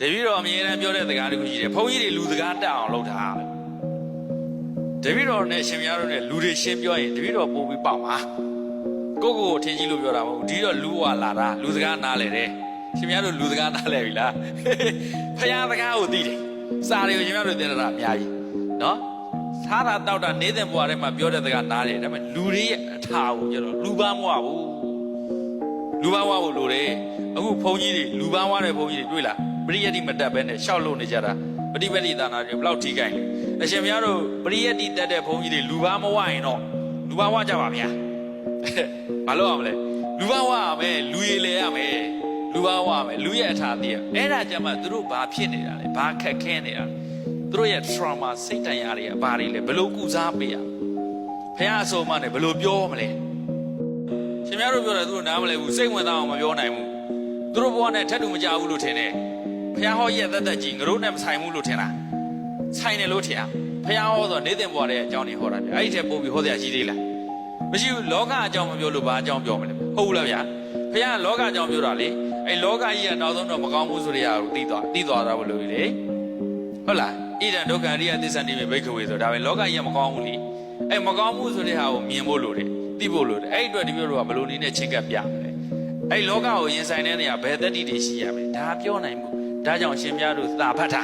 တပည့်တော်အမြဲတမ်းပြောတဲ့စကားတခုရှိတယ်ဘုန်းကြီးတွေလူစကားတက်အောင်လုပ်တာတပည့်တော်နဲ့ရှင်များတို့နဲ့လူတွေရှင်းပြောရင်တပည့်တော်ပို့ပြီးပေါ့ပါကိုကိုထင်ကြီးလို့ပြောတာမဟုတ်ဘူးဒီတော့လူဝလာတာလူစကားနားလဲတယ်ရှင်များတို့လူစကားနားလဲပြီလားဖယားစကားကိုသိတယ်စာတွေကိုရှင်များတို့သင်တာအများကြီးနော်စားတာတောက်တာနေတဲ့ဘဝထဲမှာပြောတဲ့စကားနားတယ်ဒါပေမဲ့လူတွေရဲ့အထာကိုကျတော့လူပန်းမဝဘူးလူပန်းဝဖို့လိုတယ်အခုဘုန်းကြီးတွေလူပန်းဝတဲ့ဘုန်းကြီးတွေတွေ့လားပရိယတ်တိမတက်ဘဲနဲ့ရှောက်လို့နေကြတာပฏิပတိသာနာတွေဘယ်လောက်ထိကြိုင်လဲအရှင်များတို့ပရိယတ်တိတက်တဲ့ဘုန်းကြီးတွေလူပန်းမဝရင်တော့လူပန်းဝကြပါဗျာမလုပ်အောင်လဲလူပန်းဝရမယ်လူရည်လေရမယ်လူပန်းဝရမယ်လူရဲ့အထာသိရအဲ့ဒါကြမှာသူတို့ဘာဖြစ်နေတာလဲဘာခက်ခဲနေတာသူတို့ရဲ့ trauma စိတ်တန်ရာတွေကဘာတွေလဲဘယ်လိုကုစားပေးရဖះအဆုံးမနဲ့ဘယ်လိုပြောမလဲရှင်များတို့ပြောတယ်သူတို့နားမလဲဘူးစိတ်ဝင်စားအောင်မပြောနိုင်ဘူးသူတို့ဘဝနဲ့ထက်တူမကြဘူးလို့ထင်တယ်ဖះဟောရဲ့သက်သက်ကြီးငါတို့နဲ့မဆိုင်ဘူးလို့ထင်လားဆိုင်တယ်လို့ထင်အောင်ဖះဟောဆိုနေတဲ့ဘဝရဲ့အကြောင်းတွေဟောတာဗျအဲ့ဒီထက်ပိုပြီးဟောစရာရှိသေးလားမရှိဘူးလောကအကြောင်းမပြောလို့ဘာအကြောင်းပြောမလဲဟုတ်ဘူးလားဗျာဖះလောကအကြောင်းပြောတာလေအဲ့လောကကြီးကနောက်ဆုံးတော့မကောင်းဘူးဆိုတဲ့အရာကိုသိသွားတာဘလို့လေဟုတ်လားဣဒံဒုက္ခအရိယသစ္စာတိမေဘိက္ခဝေဆိုဒါပဲလောကကြီးကမကောင်းဘူးလေအဲ့မကောင်းဘူးဆိုတဲ့ဟာကိုမြင်ဖို့လိုတယ်သိဖို့လိုတယ်အဲ့အတွက်ဒီမျိုးတို့ကဘလို့နေနဲ့ချင်းကပ်ပြမလဲအဲ့လောကကိုရင်ဆိုင်တဲ့နေရာဘယ်သက်တည်တွေရှိရမလဲဒါပြောနိုင်မှုဒါကြောင့်ရှင်များတို့သာဖတ်တာ